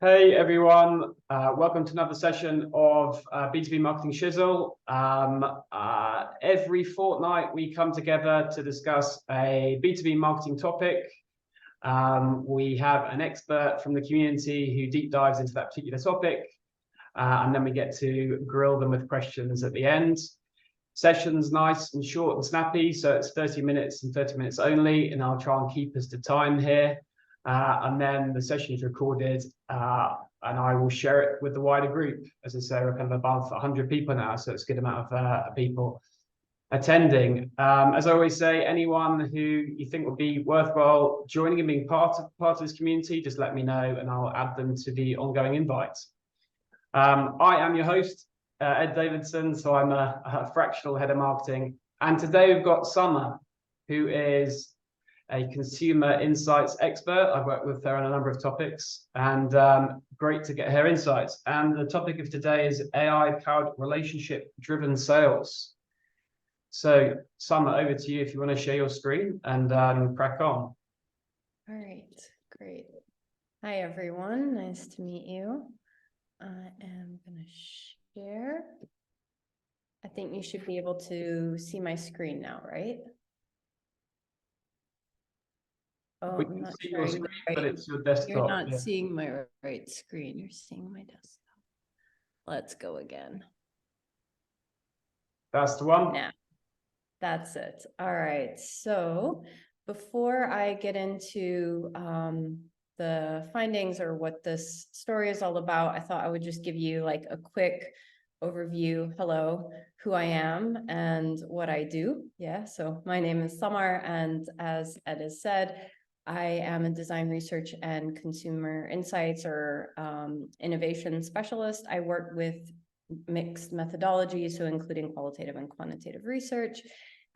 Hey everyone, welcome to another session of B2B Marketing Shizzle. Every fortnight we come together to discuss a B2B marketing topic. We have an expert from the community who deep dives into that particular topic, and then we get to grill them with questions at the end. Session's nice and short and snappy, so it's 30 minutes and 30 minutes only, and I'll try and keep us to time here. And then the session is recorded, and I will share it with the wider group. As I say, we're kind of above 100 people now, so it's a good amount of people attending. As I always say, anyone who you think would be worthwhile joining and being part of this community, just let me know, and I'll add them to the ongoing invites. I am your host, Ed Davidson, so I'm a fractional head of marketing. And today we've got Samar, who is a consumer insights expert. I've worked with her on a number of topics, and great to get her insights. And the topic of today is AI-powered relationship-driven sales. So, Samar, over to you if you want to share your screen and crack on. All right, great. Hi, everyone. Nice to meet you. I am going to share. I think you should be able to see my screen now, right? Oh, We can see your screen, but it's your desktop. You're not seeing my right screen. You're seeing my desktop. Let's go again. That's the one. Now, that's it. All right. So before I get into the findings or what this story is all about, I thought I would just give you like a quick overview. Hello, who I am and what I do. Yeah. So my name is Samar, and as Ed has said, I am a design research and consumer insights or innovation specialist. I work with mixed methodologies, so including qualitative and quantitative research.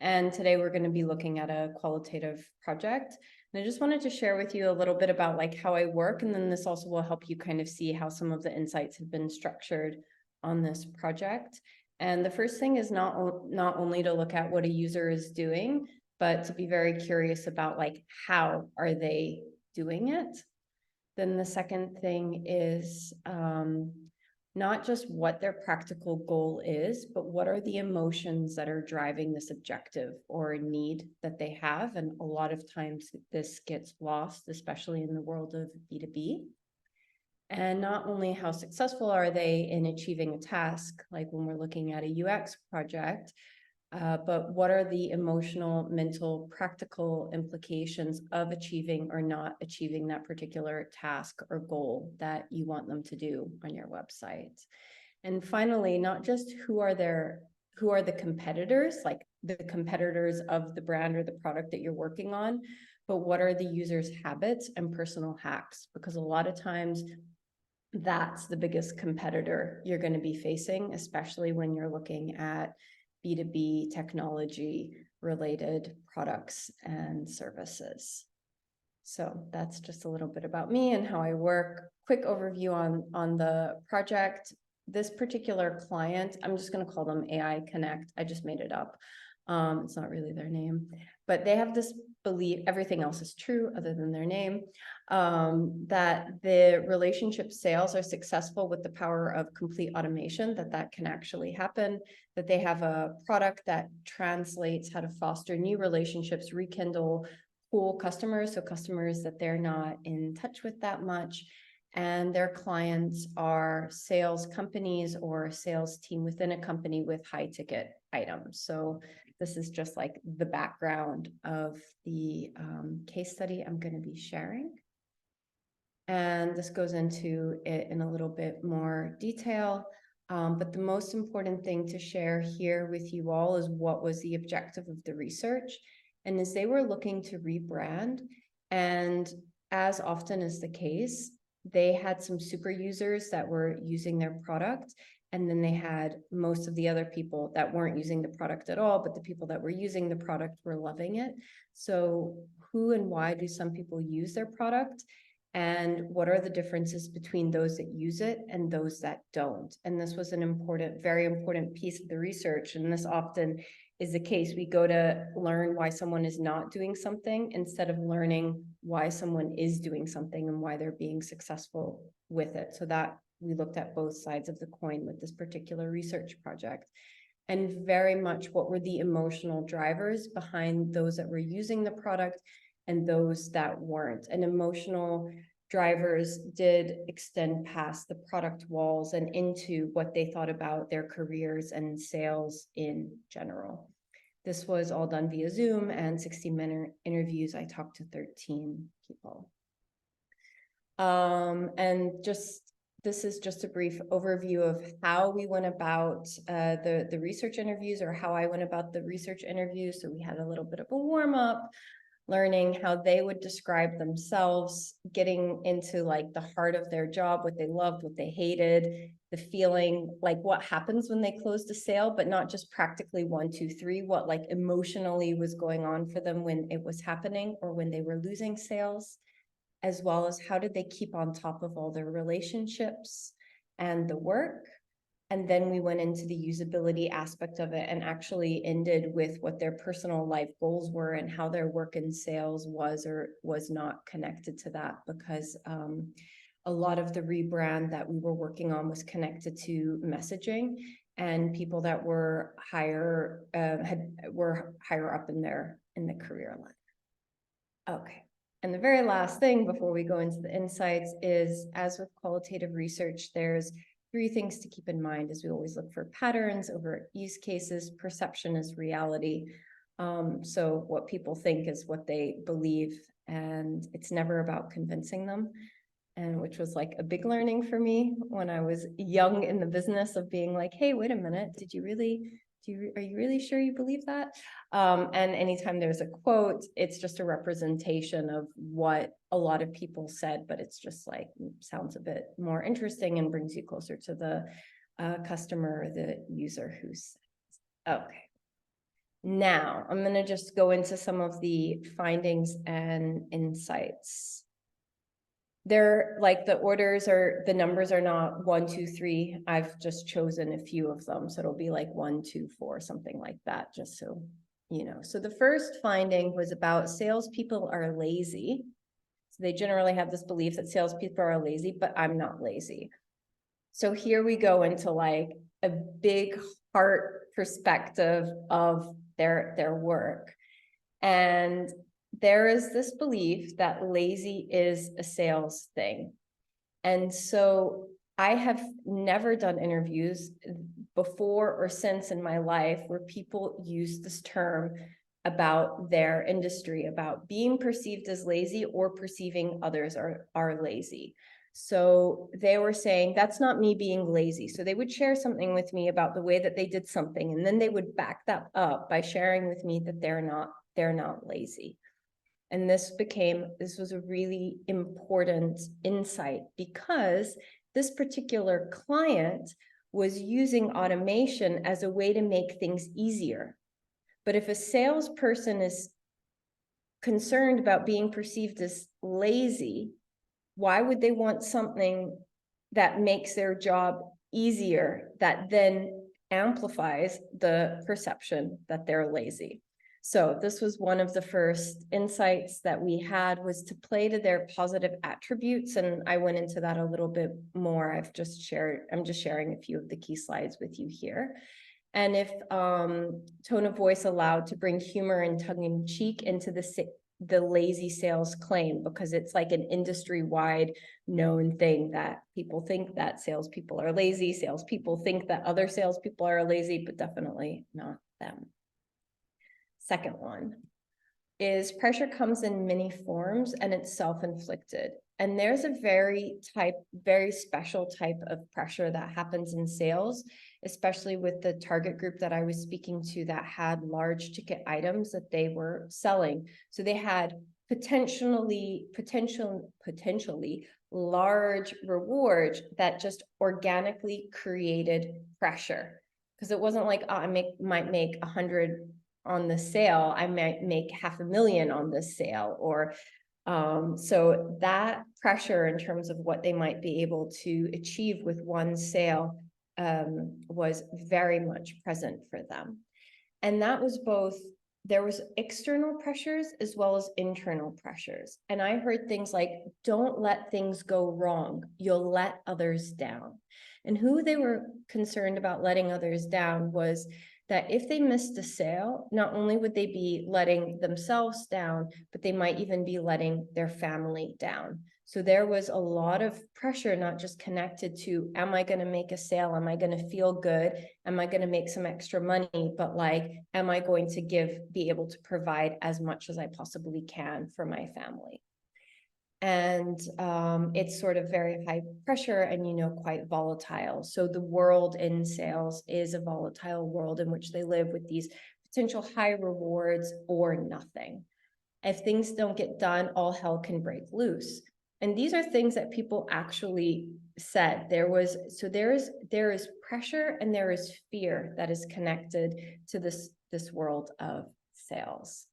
And today we're going to be looking at a qualitative project. And I just wanted to share with you a little bit about like how I work, and then this also will help you kind of see how some of the insights have been structured on this project. And the first thing is not only to look at what a user is doing, but to be very curious about like, how are they doing it? Then the second thing is not just what their practical goal is, but what are the emotions that are driving this objective or need that they have. And a lot of times this gets lost, especially in the world of B2B. And not only how successful are they in achieving a task, like when we're looking at a UX project, but what are the emotional, mental, practical implications of achieving or not achieving that particular task or goal that you want them to do on your website? And finally, not just who are the competitors, like the competitors of the brand or the product that you're working on, but what are the users' habits and personal hacks? Because a lot of times that's the biggest competitor you're going to be facing, especially when you're looking at B2B technology related products and services. So that's just a little bit about me and how I work. Quick overview on the project. This particular client, I'm just going to call them AI Connect. I just made it up. It's not really their name, but they have this belief, everything else is true other than their name, that the relationship sales are successful with the power of complete automation, that can actually happen, that they have a product that translates how to foster new relationships, rekindle cool customers, so customers that they're not in touch with that much, and their clients are sales companies or a sales team within a company with high ticket items. So this is just like the background of the case study I'm going to be sharing. And this goes into it in a little bit more detail. But the most important thing to share here with you all is what was the objective of the research. And as they were looking to rebrand, and as often is the case, they had some super users that were using their product, and then they had most of the other people that weren't using the product at all, but the people that were using the product were loving it. So who and why do some people use their product? And what are the differences between those that use it and those that don't? And this was an important, very important piece of the research. And this often is the case. We go to learn why someone is not doing something instead of learning why someone is doing something and why they're being successful with it. So that we looked at both sides of the coin with this particular research project. And very much what were the emotional drivers behind those that were using the product and those that weren't. And emotional drivers did extend past the product walls and into what they thought about their careers and sales in general. This was all done via Zoom and 60-minute interviews. I talked to 13 people. And this is just a brief overview of how we went about the research interviews, or how I went about the research interviews. So we had a little bit of a warm up, learning how they would describe themselves, getting into like the heart of their job, what they loved, what they hated, the feeling, like what happens when they closed a sale, but not just practically 1, 2, 3, what like emotionally was going on for them when it was happening or when they were losing sales, as well as how did they keep on top of all their relationships and the work. And then we went into the usability aspect of it and actually ended with what their personal life goals were and how their work in sales was or was not connected to that, because a lot of the rebrand that we were working on was connected to messaging, and people that were higher were higher up in the career line. Okay. And the very last thing before we go into the insights is, as with qualitative research, there's 3 things to keep in mind as we always look for patterns over use cases. Perception is reality. So what people think is what they believe, and it's never about convincing them. And which was like a big learning for me when I was young in the business of being like, hey, wait a minute, are you really sure you believe that? And anytime there's a quote, it's just a representation of what a lot of people said, but it's just like, sounds a bit more interesting and brings you closer to the customer or the user who says. Okay. Now I'm going to just go into some of the findings and insights. They're like, the orders are, the numbers are not 1, 2, 3. I've just chosen a few of them. So it'll be like 1, 2, 4, something like that, just so you know. So the first finding was about salespeople are lazy. So they generally have this belief that salespeople are lazy, but I'm not lazy. So here we go into like a big heart perspective of their work. And there is this belief that lazy is a sales thing. And so I have never done interviews before or since in my life where people use this term about their industry, about being perceived as lazy or perceiving others are lazy. So they were saying, that's not me being lazy. So they would share something with me about the way that they did something, and then they would back that up by sharing with me that they're not lazy. And this was a really important insight, because this particular client was using automation as a way to make things easier. But if a salesperson is concerned about being perceived as lazy, why would they want something that makes their job easier, that then amplifies the perception that they're lazy? So this was one of the first insights that we had, was to play to their positive attributes. And I went into that a little bit more. I'm just sharing a few of the key slides with you here. And if tone of voice allowed, to bring humor and tongue-in-cheek into the lazy sales claim, because it's like an industry-wide known thing that people think that salespeople are lazy. Salespeople think that other salespeople are lazy, but definitely not them. Second one is pressure comes in many forms and it's self-inflicted. And there's a very special type of pressure that happens in sales, especially with the target group that I was speaking to that had large ticket items that they were selling. So they had potentially large rewards that just organically created pressure. Because it wasn't like, oh, might make 100 on the sale, I might make $500,000 on this sale, or so that pressure in terms of what they might be able to achieve with one sale was very much present for them. And that was both, there was external pressures as well as internal pressures. And I heard things like, don't let things go wrong. You'll let others down. And who they were concerned about letting others down was that if they missed a sale, not only would they be letting themselves down, but they might even be letting their family down. So there was a lot of pressure, not just connected to, am I going to make a sale? Am I going to feel good? Am I going to make some extra money? But like, am I going to be able to provide as much as I possibly can for my family? And it's sort of very high pressure and, you know, quite volatile. So the world in sales is a volatile world in which they live with these potential high rewards or nothing. If things don't get done, all hell can break loose. And these are things that people actually said. There is pressure and there is fear that is connected to this world of sales.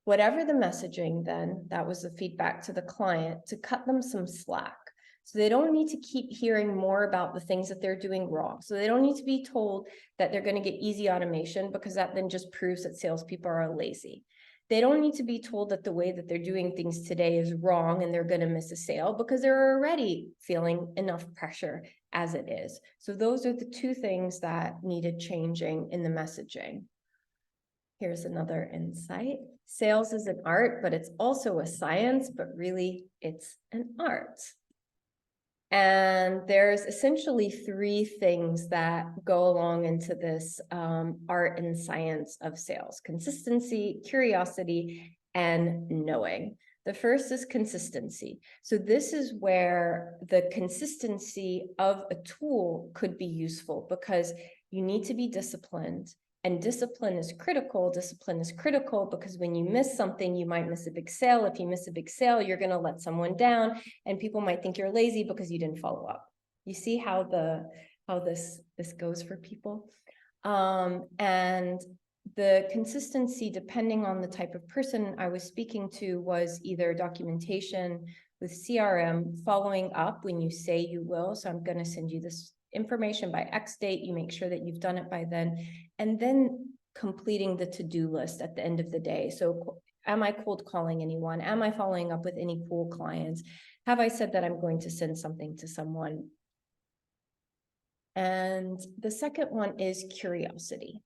Whatever the messaging, then that was the feedback to the client, to cut them some slack. So they don't need to keep hearing more about the things that they're doing wrong. So they don't need to be told that they're going to get easy automation, because that then just proves that salespeople are lazy. They don't need to be told that the way that they're doing things today is wrong and they're going to miss a sale, because they're already feeling enough pressure as it is. So those are the two things that needed changing in the messaging. Here's another insight. Sales is an art, but it's also a science, but really it's an art. And there's essentially three things that go along into this art and science of sales: consistency, curiosity, and knowing. The first is consistency. So this is where the consistency of a tool could be useful, because you need to be disciplined. And discipline is critical. Discipline is critical because when you miss something, you might miss a big sale. If you miss a big sale, you're going to let someone down, and people might think you're lazy because you didn't follow up. You see how this goes for people. And the consistency, depending on the type of person I was speaking to, was either documentation with CRM, following up when you say you will. So I'm going to send you this information by X date. You make sure that you've done it by then, and then completing the to-do list at the end of the day. So am I cold calling anyone? Am I following up with any cool clients? Have I said that I'm going to send something to someone? And the second one is curiosity.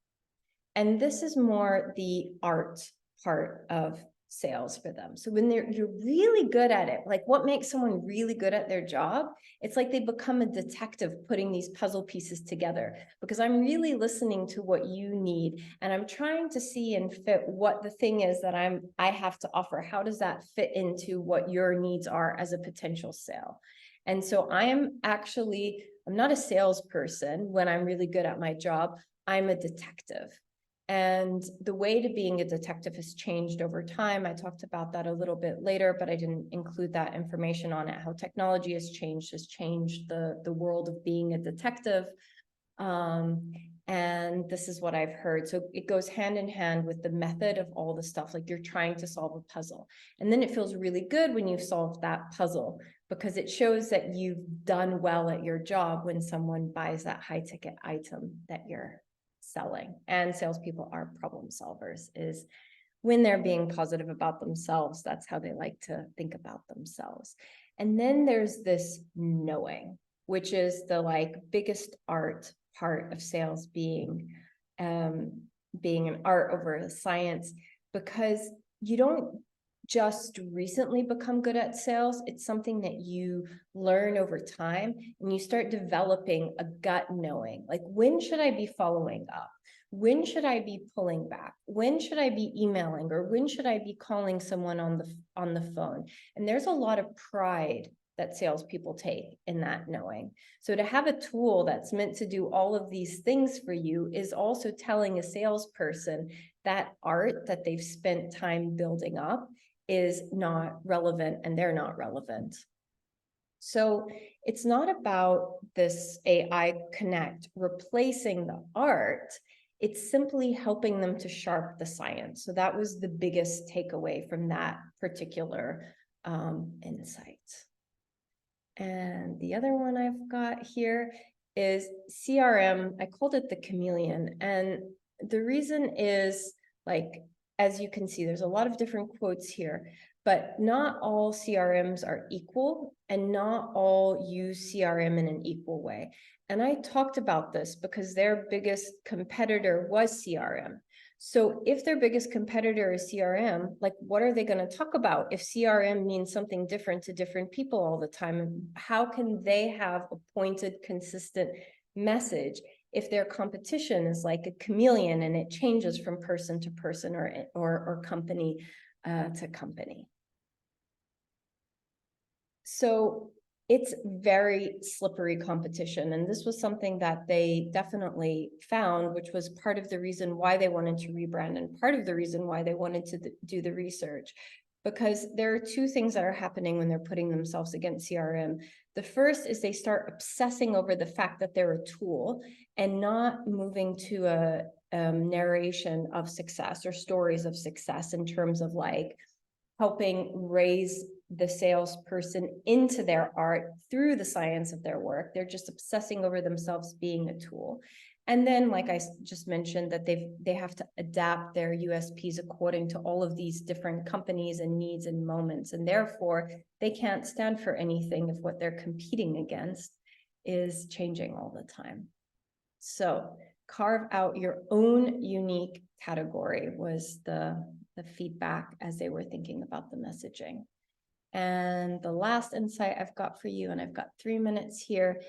And this is more the art part of sales for them. So when you're really good at it, like what makes someone really good at their job? It's like they become a detective putting these puzzle pieces together, because I'm really listening to what you need, and I'm trying to see and fit what the thing is that I have to offer. How does that fit into what your needs are as a potential sale? And so I'm not a salesperson when I'm really good at my job. I'm a detective. And the way to being a detective has changed over time. I talked about that a little bit later, but I didn't include that information on it. How technology has changed the world of being a detective. And this is what I've heard. So it goes hand in hand with the method of all the stuff. Like you're trying to solve a puzzle. And then it feels really good when you've solved that puzzle, because it shows that you've done well at your job when someone buys that high ticket item that you're selling. And salespeople are problem solvers. Is when they're being positive about themselves, that's how they like to think about themselves. And then there's this knowing, which is the biggest art part of sales, being an art over a science, because you don't just recently become good at sales. It's something that you learn over time, and you start developing a gut knowing. Like, when should I be following up? When should I be pulling back? When should I be emailing? Or when should I be calling someone on the phone? And there's a lot of pride that salespeople take in that knowing. So to have a tool that's meant to do all of these things for you is also telling a salesperson that art that they've spent time building up is not relevant, and they're not relevant. So it's not about this AI Connect replacing the art. It's simply helping them to sharpen the science. So that was the biggest takeaway from that particular insight. And the other one I've got here is CRM, I called it the chameleon. And the reason is, like, as you can see, there's a lot of different quotes here, but not all CRMs are equal and not all use CRM in an equal way. And I talked about this because their biggest competitor was CRM. So if their biggest competitor is CRM, like, what are they going to talk about if CRM means something different to different people all the time? How can they have a pointed, consistent message if their competition is like a chameleon and it changes from person to person or company to company? So it's very slippery competition. And this was something that they definitely found, which was part of the reason why they wanted to rebrand and part of the reason why they wanted to do the research. Because there are two things that are happening when they're putting themselves against CRM. The first is they start obsessing over the fact that they're a tool and not moving to a narration of success or stories of success in terms of like helping raise the salesperson into their art through the science of their work. They're just obsessing over themselves being a tool. And then, like I just mentioned, that they have to adapt their USPs according to all of these different companies and needs and moments. And therefore, they can't stand for anything if what they're competing against is changing all the time. So carve out your own unique category was the feedback as they were thinking about the messaging. And the last insight I've got for you, and I've got 3 minutes here,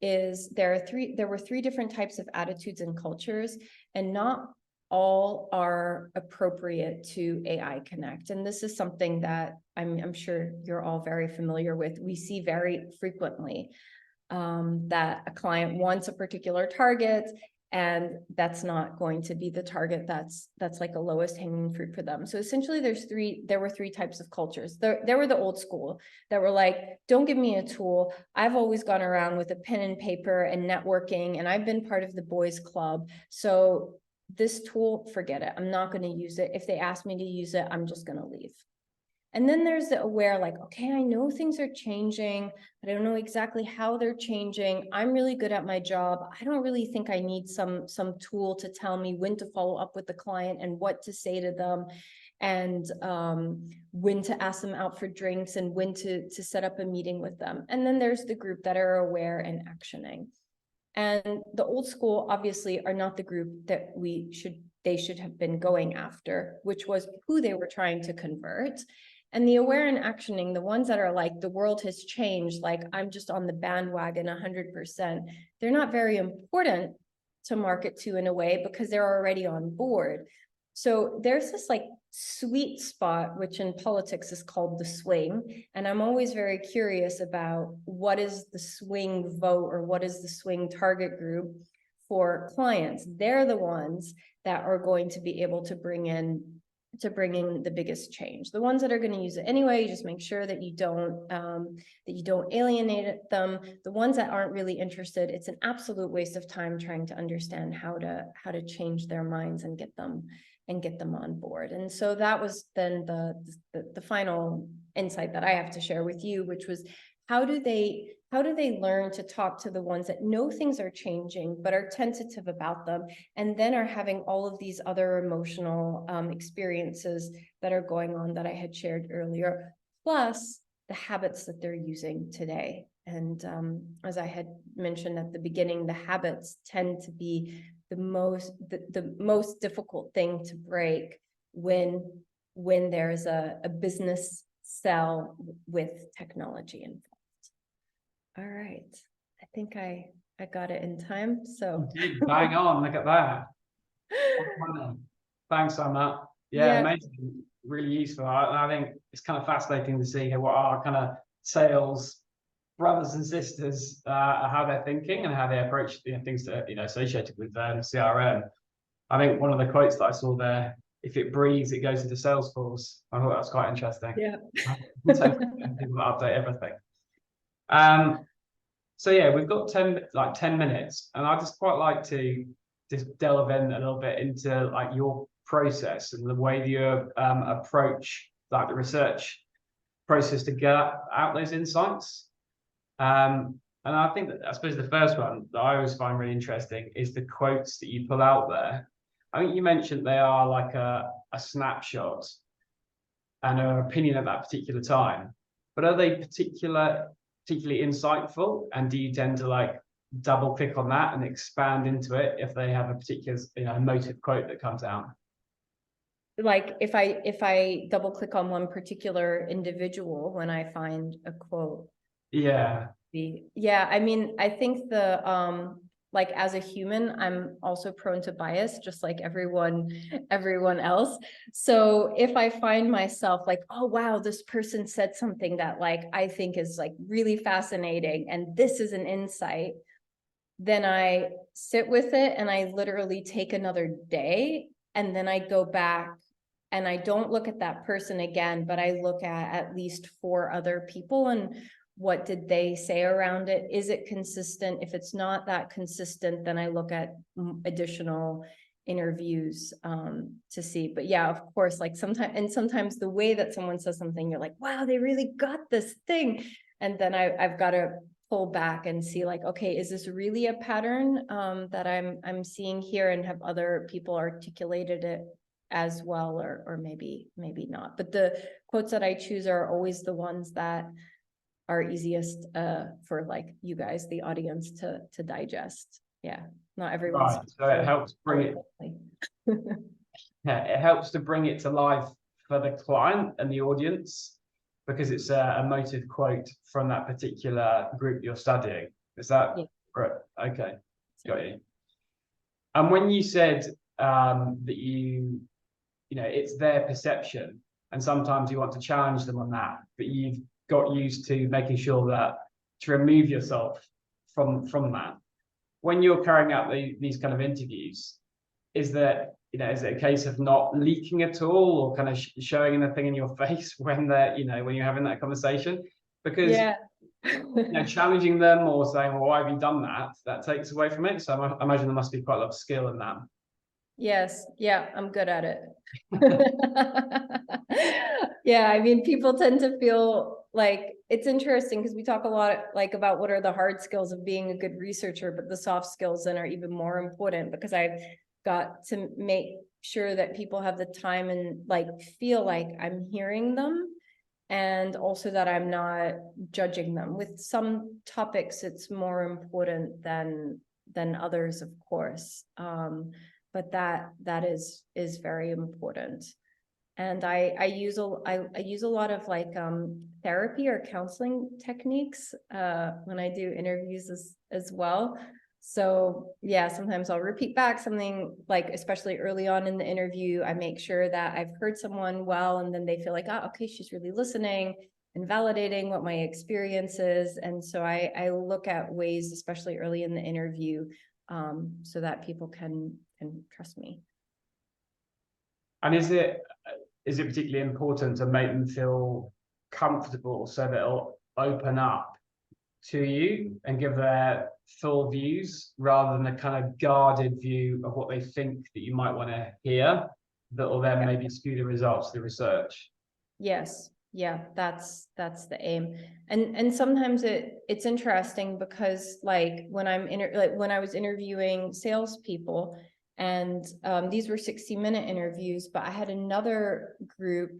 is there were three different types of attitudes and cultures, and not all are appropriate to AI Connect. And this is something that I'm sure you're all very familiar with. We see very frequently that a client wants a particular target, and that's not going to be the target that's like a lowest hanging fruit for them. So essentially there were three types of cultures. There were the old school that were like, don't give me a tool. I've always gone around with a pen and paper and networking, and I've been part of the boys club. So this tool, forget it. I'm not going to use it. If they ask me to use it, I'm just going to leave. And then there's the aware, like, okay, I know things are changing, but I don't know exactly how they're changing. I'm really good at my job. I don't really think I need some tool to tell me when to follow up with the client and what to say to them, and when to ask them out for drinks and when to set up a meeting with them. And then there's the group that are aware and actioning. And the old school obviously are not the group that they should have been going after, which was who they were trying to convert. And the aware and actioning, the ones that are like, the world has changed, like I'm just on the bandwagon 100%, they're not very important to market to in a way because they're already on board. So there's this like sweet spot, which in politics is called the swing. And I'm always very curious about what is the swing vote or what is the swing target group for clients. They're the ones that are going to be able to bring in the biggest change. The ones that are going to use it anyway, you just make sure that you don't alienate them. The ones that aren't really interested, it's an absolute waste of time trying to understand how to change their minds and get them on board. And so that was then the final insight that I have to share with you, which was how do they learn to talk to the ones that know things are changing but are tentative about them, and then are having all of these other emotional experiences that are going on that I had shared earlier, plus the habits that they're using today. And as I had mentioned at the beginning, the habits tend to be the most difficult thing to break when there's a business sell with technology involved. All right, I think I got it in time. So bang on, look at that. Thanks, Samar. Yeah, amazing, really useful. I think it's kind of fascinating to see what our kind of sales brothers and sisters how they're thinking and how they approach things that associated with CRM. I think one of the quotes that I saw there, if it breathes, it goes into Salesforce. I thought that was quite interesting. Yeah. People update everything. So yeah, we've got 10 minutes, and I just quite like to just delve in a little bit into like your process and the way that you approach like the research process to get out those insights. And I think that, I suppose the first one that I always find really interesting is the quotes that you pull out there. I think you mentioned they are like a snapshot and an opinion at that particular time, but are they particularly insightful? And do you tend to like double click on that and expand into it if they have a particular, emotive quote that comes out? Like if I double click on one particular individual when I find a quote. Yeah. Yeah, I mean, I think the like as a human, I'm also prone to bias, just like everyone else. So if I find myself like, oh wow, this person said something that like I think is like really fascinating, and this is an insight, then I sit with it and I literally take another day, and then I go back and I don't look at that person again, but I look at least 4 other people and what did they say around it? Is it consistent? If it's not that consistent, then I look at additional interviews to see. But yeah, of course, like sometimes the way that someone says something, you're like, wow, they really got this thing. And then I've got to pull back and see like, okay, is this really a pattern that I'm seeing here, and have other people articulated it as well, or maybe not. But the quotes that I choose are always the ones that are easiest for like you guys, the audience, to digest. Yeah, not everyone's Right. So it helps bring it, yeah, it helps to bring it to life for the client and the audience because it's a emotive quote from that particular group you're studying. Is that right? Okay, got you. And when you said that it's their perception, and sometimes you want to challenge them on that, but you've got used to making sure that to remove yourself from that. When you're carrying out these kind of interviews, is is it a case of not leaking at all, or kind of showing anything in your face when when you're having that conversation? Because challenging them or saying, well, why have you done that? That takes away from it. So I imagine there must be quite a lot of skill in that. Yes, yeah, I'm good at it. Yeah, I mean, people tend to feel like it's interesting because we talk a lot like about what are the hard skills of being a good researcher, but the soft skills then are even more important because I've got to make sure that people have the time and like feel like I'm hearing them, and also that I'm not judging them. With some topics, it's more important than others, of course. But that is very important. And I use a lot of like therapy or counseling techniques when I do interviews as well. So yeah, sometimes I'll repeat back something, like especially early on in the interview, I make sure that I've heard someone well, and then they feel like, oh, okay, she's really listening and validating what my experience is. And so I look at ways, especially early in the interview, so that people can trust me. And is it particularly important to make them feel comfortable so that it'll open up to you and give their full views rather than a kind of guarded view of what they think that you might want to hear that will then maybe skew the results of the research? Yes. Yeah, that's the aim. And sometimes it's interesting because like when when I was interviewing salespeople, and these were 60-minute interviews, but I had another group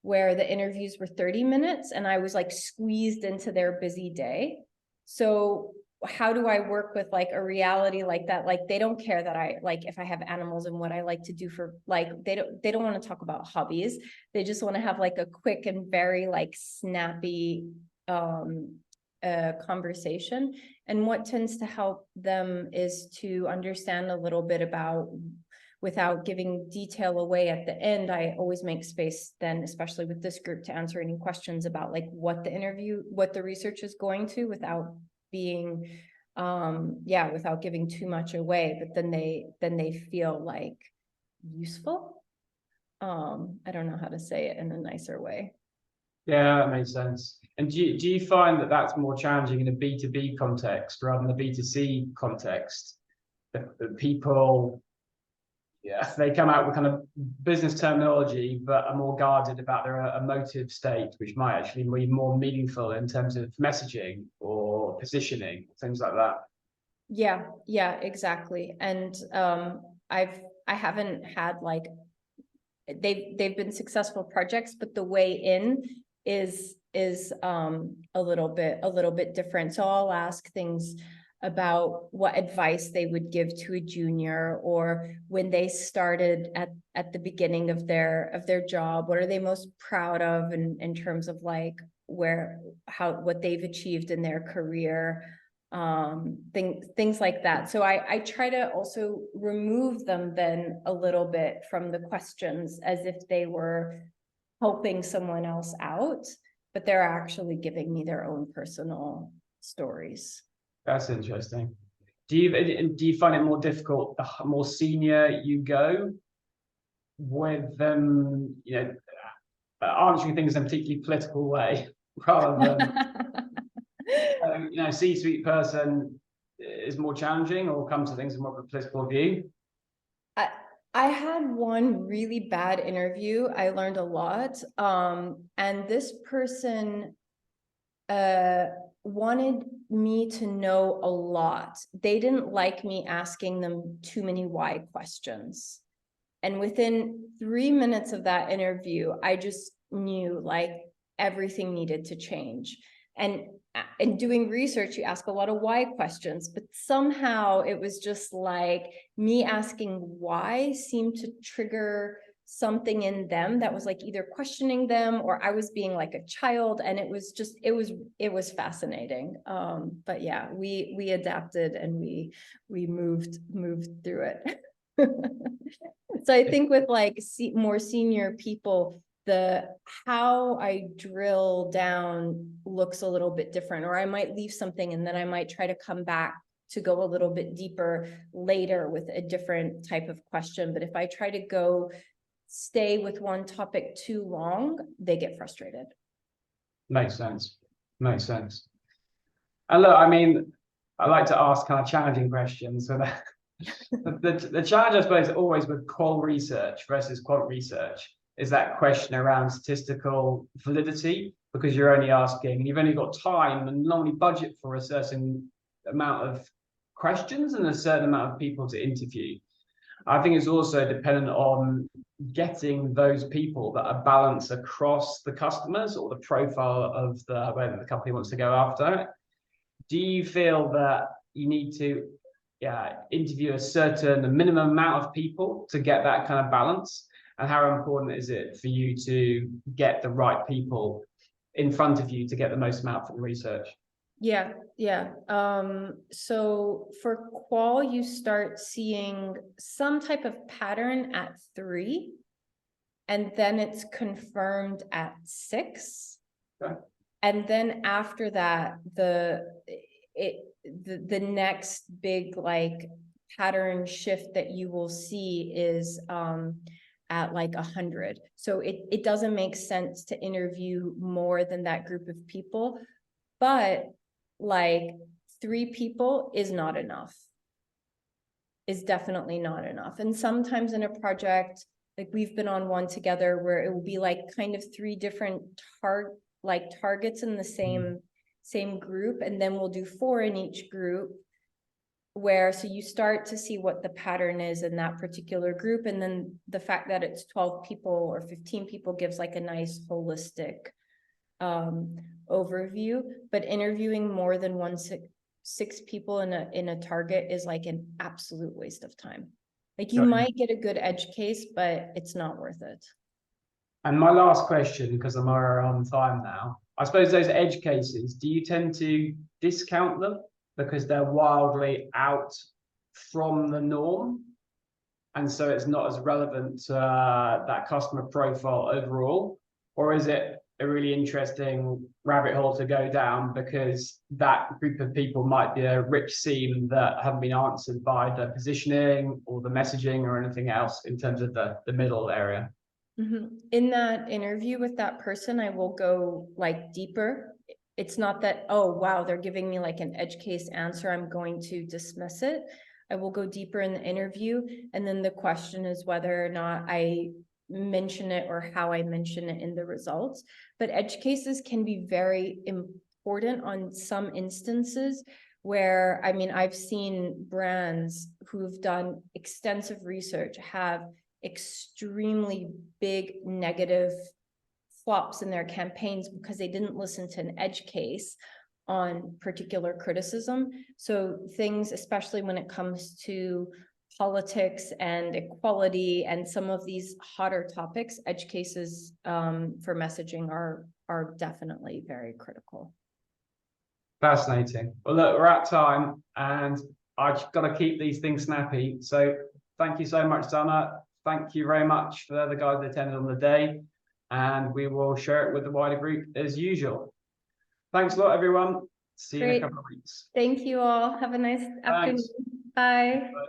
where the interviews were 30 minutes and I was like squeezed into their busy day. So how do I work with like a reality like that? Like they don't care that I like if I have animals and what I like to do for like they don't want to talk about hobbies. They just want to have like a quick and very like snappy conversation. And what tends to help them is to understand a little bit about, without giving detail away at the end. I always make space then, especially with this group, to answer any questions about like what the research is going to, without being without giving too much away, but then they feel like useful. I don't know how to say it in a nicer way. Yeah, that makes sense. And do you find that that's more challenging in a B2B context rather than a B2C context? That people yeah, they come out with kind of business terminology, but are more guarded about their emotive state, which might actually be more meaningful in terms of messaging or positioning, things like that. Yeah, exactly. And I haven't had like, they've been successful projects, but the way in is a little bit different. So I'll ask things about what advice they would give to a junior, or when they started at the beginning of their job, what are they most proud of in terms of like what they've achieved in their career, things like that. So I try to also remove them then a little bit from the questions, as if they were helping someone else out, but they're actually giving me their own personal stories. That's interesting. Do you find it more difficult the more senior you go with them, answering things in a particularly political way rather than C-suite person is more challenging, or comes to things in more of a political view? I had one really bad interview. I learned a lot. And this person wanted me to know a lot. They didn't like me asking them too many why questions. And within 3 minutes of that interview, I just knew like everything needed to change. And in doing research, you ask a lot of why questions, but somehow it was just like me asking why seemed to trigger something in them that was like either questioning them, or I was being like a child. And it was fascinating. But yeah, we adapted and we moved through it. So I think with like more senior people, how I drill down looks a little bit different, or I might leave something and then I might try to come back to go a little bit deeper later with a different type of question. But if I try to stay with one topic too long, they get frustrated. Makes sense. Makes sense. And look, I mean, I like to ask kind of challenging questions. So that the challenge, I suppose, always with qual research versus quant research is that question around statistical validity, because you're only asking, you've only got time and normally budget for a certain amount of questions and a certain amount of people to interview. I think it's also dependent on getting those people that are balanced across the customers or the profile of whether the company wants to go after. Do you feel that you need to interview a minimum amount of people to get that kind of balance? And how important is it for you to get the right people in front of you to get the most amount from the research? Yeah. So for qual, you start seeing some type of pattern at 3, and then it's confirmed at 6. Okay. And then after that, the next big like pattern shift that you will see is at like 100. So it doesn't make sense to interview more than that group of people, but like 3 people is not enough, is definitely not enough. And sometimes in a project, like we've been on one together where it will be like kind of 3 different targets in the same group, and then we'll do 4 in each group, so you start to see what the pattern is in that particular group. And then the fact that it's 12 people or 15 people gives like a nice holistic overview. But interviewing more than 6 people in a target is like an absolute waste of time. Like you might get a good edge case, but it's not worth it. And my last question, because I'm on time now, I suppose those edge cases, do you tend to discount them because they're wildly out from the norm, and so it's not as relevant to that customer profile overall? Or is it a really interesting rabbit hole to go down because that group of people might be a rich seam that haven't been answered by the positioning or the messaging or anything else in terms of the middle area? Mm-hmm. In that interview with that person, I will go like deeper. It's not that, oh, wow, they're giving me like an edge case answer, I'm going to dismiss it. I will go deeper in the interview. And then the question is whether or not I mention it or how I mention it in the results. But edge cases can be very important on some instances where, I mean, I've seen brands who've done extensive research have extremely big negative flops in their campaigns because they didn't listen to an edge case on particular criticism. So things, especially when it comes to politics and equality and some of these hotter topics, edge cases for messaging are definitely very critical. Fascinating. Well, look, we're at time and I've got to keep these things snappy. So thank you so much, Samar. Thank you very much for the guys that attended on the day. And we will share it with the wider group as usual. Thanks a lot, everyone. See you in a couple of weeks. Thank you all. Have a nice afternoon. Bye. Bye.